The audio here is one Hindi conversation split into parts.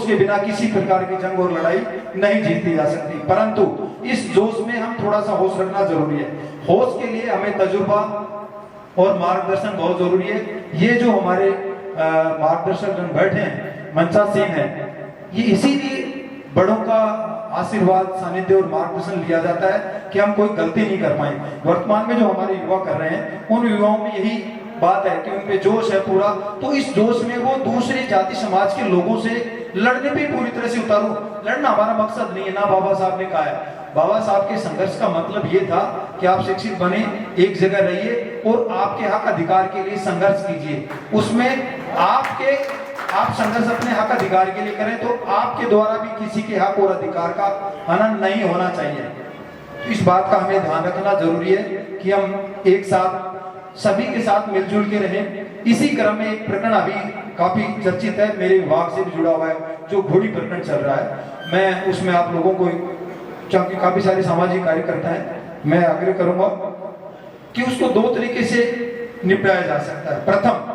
जोश के बिना किसी प्रकार की जंग और लड़ाई नहीं जीती जा सकती। परंतु इस जोश में हम थोड़ा सा होश रखना जरूरी है। होश के लिए हमें तजुर्बा और मार्गदर्शन बहुत जरूरी है। ये जो हमारे मार्गदर्शक जन बैठे हैं, मंचा सिंह है, ये इसीलिए बड़ों का आशीर्वाद, सानिध्य और मार्गदर्शन लिया जाता है कि हम कोई गलती नहीं कर पाए। वर्तमान में जो हमारे युवा कर रहे हैं, उन युवाओं में यही बात है कि उनपे जोश है पूरा, तो इस जोश में वो दूसरे जाति समाज के लोगों से लड़ने पे पूरी तरह से उतारू। लड़ना हमारा मकसद नहीं है, ना बाबा साहब ने कहा है। बाबा साहब के संघर्ष का मतलब ये था कि आप शिक्षित बने, एक जगह रहिए और आपके हक अधिकार के लिए संघर्ष कीजिए। उसमें आप संघर्ष अपने हक अधिकार के लिए करें तो आपके द्वारा भी किसी के हक और अधिकार का हनन नहीं होना चाहिए। इस बात का हमें ध्यान रखना जरूरी है कि हम एक साथ सभी के साथ मिलजुल के रहें। इसी क्रम में एक प्रकरण अभी काफी चर्चित है, मेरे विभाग से भी जुड़ा हुआ है, जो घोड़ी प्रकरण चल रहा है। मैं उसमें आप लोगों को, क्योंकि काफी सारे सामाजिक कार्यकर्ता हैं, मैं आग्रह करूंगा कि उसको दो तरीके से निपटाया जा सकता है। प्रथम,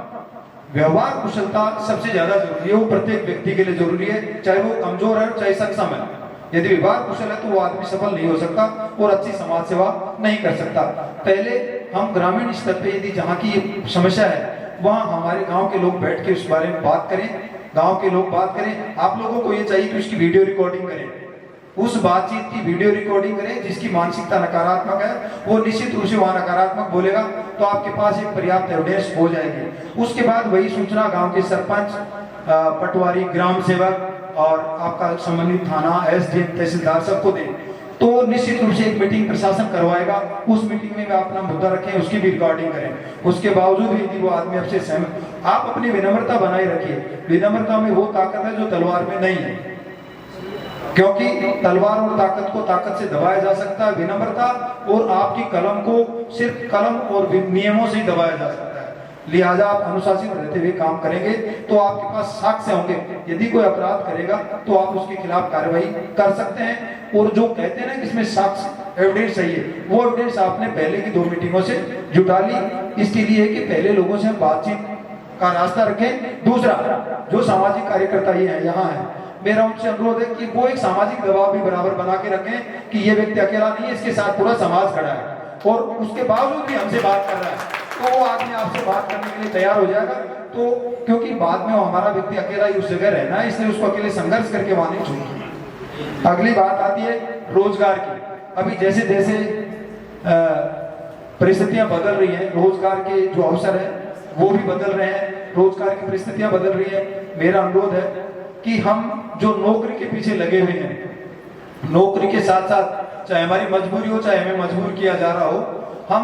व्यवहार कुशलता सबसे ज्यादा जरूरी है, वो प्रत्येक व्यक्ति के लिए जरूरी है, चाहे वो कमजोर है चाहे सक्षम है। यदि व्यवहार कुशल है तो वो आदमी सफल नहीं हो सकता और अच्छी समाज सेवा नहीं कर सकता। पहले हम ग्रामीण स्तर पे यदि जहाँ की समस्या है वहाँ हमारे गांव के लोग बैठ के उस बारे में बात करें, गांव के लोग बात करें। आप लोगों को ये चाहिए कि उसकी वीडियो रिकॉर्डिंग करें, उस बातचीत की वीडियो रिकॉर्डिंग करें। जिसकी मानसिकता नकारात्मक है वो निश्चित रूप से वहां नकारात्मक बोलेगा, तो आपके पास एक पर्याप्त एविडेंस हो जाएगी। उसके बाद वही सूचना गांव के सरपंच, पटवारी, ग्राम सेवक और आपका संबंधित थाना, एसडीएम, तहसीलदार सबको दें। तो निश्चित रूप से एक मीटिंग प्रशासन करवाएगा, उस मीटिंग में अपना मुद्दा रखें, उसकी भी रिकॉर्डिंग करें। उसके बावजूद भी यदि वो आदमी आपसे सहमत, आप अपनी विनम्रता बनाए रखिए। विनम्रता में वो ताकत है जो तलवार में नहीं है, क्योंकि तलवार और ताकत को ताकत से दबाया जा सकता है, विनम्रता और आपकी कलम को सिर्फ कलम और नियमों से ही दबाया जा सकता है। लिहाजा आप अनुशासित रहते हुए काम करेंगे तो आपके पास साक्ष्य होंगे। यदि कोई अपराध करेगा तो आप उसके खिलाफ कार्रवाई कर सकते हैं। और जो कहते हैं ना कि इसमें साक्ष्य एविडेंस चाहिए, वो एविडेंस आपने पहले की 2 मीटिंगों से जुटा ली। इसके लिए कि पहले लोगों से बातचीत का रास्ता रखें। दूसरा, जो सामाजिक कार्यकर्ता ये है, यहाँ है, मेरा उनसे अनुरोध है कि वो एक सामाजिक दबाव भी बराबर बना के रखें कि ये व्यक्ति अकेला नहीं है, इसके साथ पूरा समाज खड़ा है और उसके बावजूद भी हमसे बात कर रहा है, तो वो आदमी आपसे बात करने के लिए तैयार हो जाएगा। तो क्योंकि बाद में वो हमारा व्यक्ति अकेला ही उस जगह रहना है, इसलिए उसको अकेले संघर्ष करके वहां नहीं छोड़ना। अगली बात आती है रोजगार की। अभी जैसे जैसे परिस्थितियां बदल रही हैं, रोजगार के जो अवसर है वो भी बदल रहे हैं, रोजगार की परिस्थितियां बदल रही है। मेरा अनुरोध है कि हम जो नौकरी के पीछे लगे हुए हैं, नौकरी के साथ साथ चाहे हमारी मजबूरी हो चाहे हमें मजबूर किया जा रहा हो, हम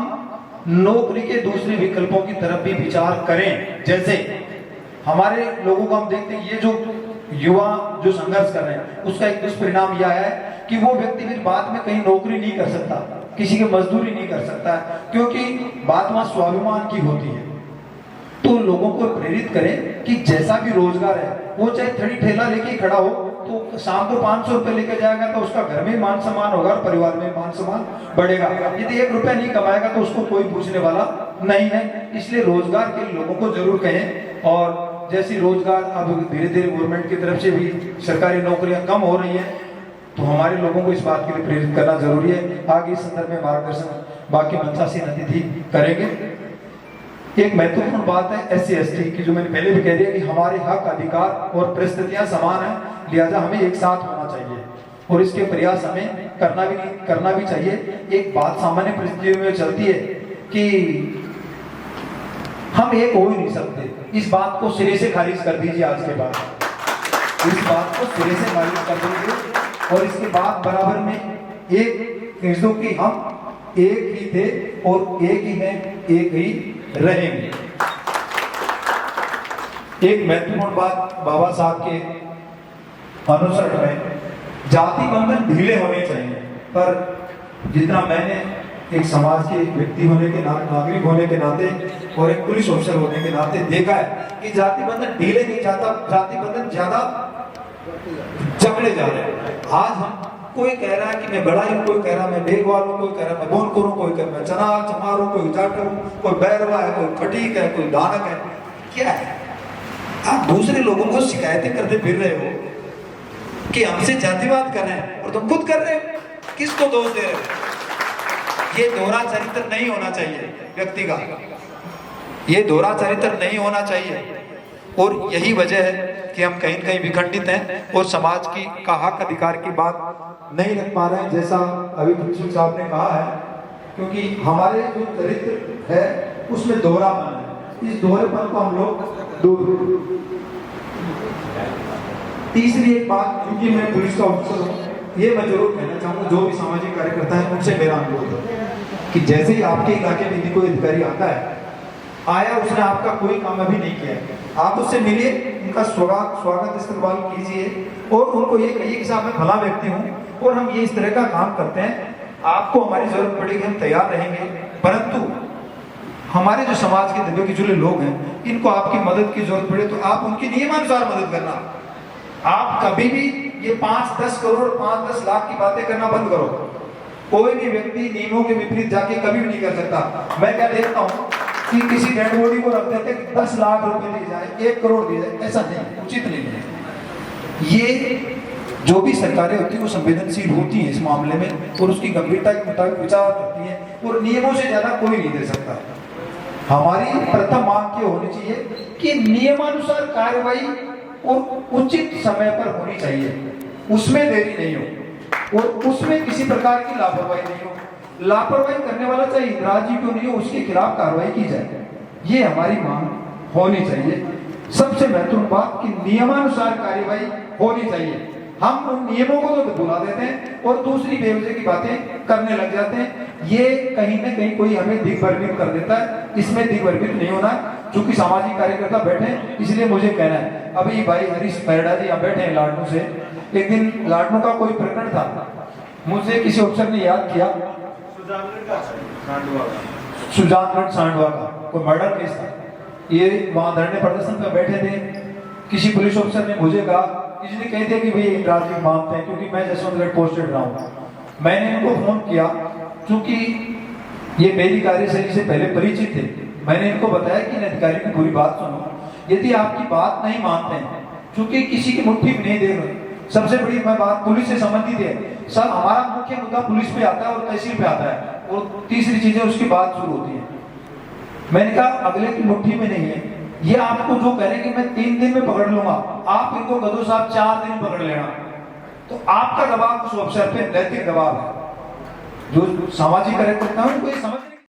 नौकरी के दूसरे विकल्पों की तरफ भी विचार करें। जैसे हमारे लोगों को हम देखते हैं, ये जो युवा जो संघर्ष कर रहे हैं उसका एक दुष्परिणाम यह है कि वो व्यक्ति फिर बाद में कहीं नौकरी नहीं कर सकता, किसी की मजदूरी नहीं कर सकता, क्योंकि बात वहां स्वाभिमान की होती है। तो लोगों को प्रेरित करें कि जैसा भी रोजगार है, वो चाहे थड़ी ठेला लेके खड़ा हो तो शाम को 500 रुपए लेके जाएगा तो उसका घर में मान सम्मान होगा और परिवार में मान सम्मान बढ़ेगा। यदि 1 रुपया नहीं कमाएगा तो उसको कोई पूछने वाला नहीं है। इसलिए रोजगार के लोगों को जरूर कहें। और जैसी रोजगार अब धीरे धीरे गवर्नमेंट की तरफ से भी सरकारी नौकरियां कम हो रही हैं, तो हमारे लोगों को इस बात के लिए प्रेरित करना जरूरी है। आगे इस संदर्भ में मार्गदर्शन बाकी मंचासीन अतिथि करेंगे। एक महत्वपूर्ण बात है SC ST की, जो मैंने पहले भी कह दिया कि हमारे हक, अधिकार और परिस्थितियां समान है, लिहाजा हमें एक साथ होना चाहिए और इसके प्रयास हमें करना भी चाहिए। एक बात सामान्य परिस्थितियों में चलती है कि हम एक हो ही नहीं सकते। इस बात को सिरे से खारिज कर दीजिए आज के बाद, इस बात को सिरे से खारिज कर दीजिए और इसके बाद बराबर में एक कह दो कि हम एक ही थे और एक ही हैं, एक ही रहेंगे। एक महत्वपूर्ण बात बाबा साहब के अनुसरण में जाति बंधन ढीले होने चाहिए, पर जितना मैंने एक समाज के व्यक्ति होने के नाते, नागरिक होने के नाते और एक पुलिस ऑफिसर होने के नाते देखा है कि जाति बंधन ढीले नहीं जाता, जाति बंधन ज्यादा जकड़े जा रहे हैं। आज हम कोई कह रहा है कि मैं बड़ा हूं, कोई कह रहा है मैं बेगवाल हूं, कोई कह रहा है मैं बोन करूं, कोई कह रहा है मैं चमार हूं, कोई जाट हूं, कोई बैरवा है, कोई फटीक है, कोई दानक है। क्या है? आप दूसरे लोगों को शिकायतें करते फिर रहे हो कि हमसे जातिवाद कर रहे हैं और तुम खुद कर रहे हो, किसको दोष दे रहे हो? ये दोहरा चरित्र नहीं होना चाहिए व्यक्ति का, ये दोहरा चरित्र नहीं होना चाहिए। और यही वजह है कि हम कहीं कहीं विखंडित हैं और समाज की का हक अधिकार की बात नहीं रख पा रहे हैं, जैसा अभी प्रिंसिपल साहब ने कहा है, क्योंकि हमारे जो चरित्र है उसमें दोहरापन है, इस दोहरेपन को हम लोग दूर। तीसरी एक बात, क्योंकि मैं पुलिस का ऑफिसर हूँ, ये मैं जरूर कहना चाहूँगा, जो भी सामाजिक कार्यकर्ता है उनसे मेरा अनुरोध है कि जैसे ही आपके इलाके में कोई अधिकारी आता है, आया उसने आपका कोई काम अभी नहीं किया, आप उससे मिलिए, उनका स्वागत इस्तकबाल कीजिए और उनको ये कहिए कि साहब मैं भला व्यक्ति हूँ और हम ये इस तरह का काम करते हैं, आपको हमारी जरूरत पड़ेगी हम तैयार रहेंगे, परंतु हमारे जो समाज के दबे कुचले लोग हैं, इनको आपकी मदद की जरूरत पड़े तो आप उनकी नियमानुसार मदद करना। आप कभी भी ये 5-10 करोड़ 5-10 लाख की बातें करना बंद करो। कोई भी व्यक्ति नियमों के विपरीत जाके कभी भी नहीं कर सकता। मैं क्या देखता हूँ कि किसी डेड बॉडी को रख देते कि 10 लाख रुपए दिए जाए, 1 करोड़ दिए जाए, ऐसा नहीं, उचित नहीं है। ये जो भी सरकारें होती है वो संवेदनशील होती है इस मामले में और उसकी गंभीरता के मुताबिक विचार करती है और नियमों से ज्यादा कोई नहीं दे सकता। हमारी प्रथम मांग ये होनी चाहिए कि नियमानुसार कार्रवाई और उचित समय पर होनी चाहिए, उसमें देरी नहीं हो और उसमें किसी प्रकार की लापरवाही नहीं हो। लापरवाही करने वाला चाहे इंदिराज जी क्यों नहीं हो, उसके खिलाफ कार्रवाई की जाए, ये हमारी मांग होनी चाहिए। सबसे महत्वपूर्ण बात कि नियमानुसार कार्रवाई होनी चाहिए। हम उन नियमों को तो भुला देते हैं और दूसरी बेवजह की बातें करने लग जाते हैं, ये कहीं ना कहीं कोई हमें दिग्भ्रमित कर देता है। इसमें दिग्भ्रमित नहीं होना, चूंकि सामाजिक कार्यकर्ता बैठे इसलिए मुझे कहना है। अभी भाई हरीश पैड़ा जी यहाँ बैठे हैं लाडनू से, एक दिन लाडनू का कोई प्रकरण था, मुझे किसी अफसर ने याद किया, सुजानगढ़ सांडवा का कोई मर्डर केस था, ये वहां धरने प्रदर्शन पे बैठे थे। किसी पुलिस अफसर ने मुझे कहा, किसी ने कह दिया कि भाई इंदिराज जी मानते हैं, क्योंकि मैं जसवंतगढ़ पोस्टेड रहा हूँ। मैंने इनको फोन किया, क्योंकि ये मेरी कार्यशैली से पहले परिचित थे। मैंने इनको बताया कि इन अधिकारी की पूरी बात सुनो, यदि आपकी बात नहीं मानते हैं, क्योंकि किसी की मुट्ठी में नहीं दे रहे, सबसे बड़ी मैं बात पुलिस से संबंधित है, सब हमारा मुख्य मुद्दा पुलिस पे आता है और तहसील पे आता है और तीसरी चीजें उसकी बात शुरू होती है। मैंने कहा अगले की मुट्ठी में नहीं है, ये आपको जो कह रहे हैं कि मैं 3 दिन में पकड़ लूंगा, आप इनको गदो साहब 4 दिन पकड़ लेना, तो आपका दबाव उस अफसर पे नैतिक दबाव है। जो सामाजिक कार्यकर्ता है उनको ये समझ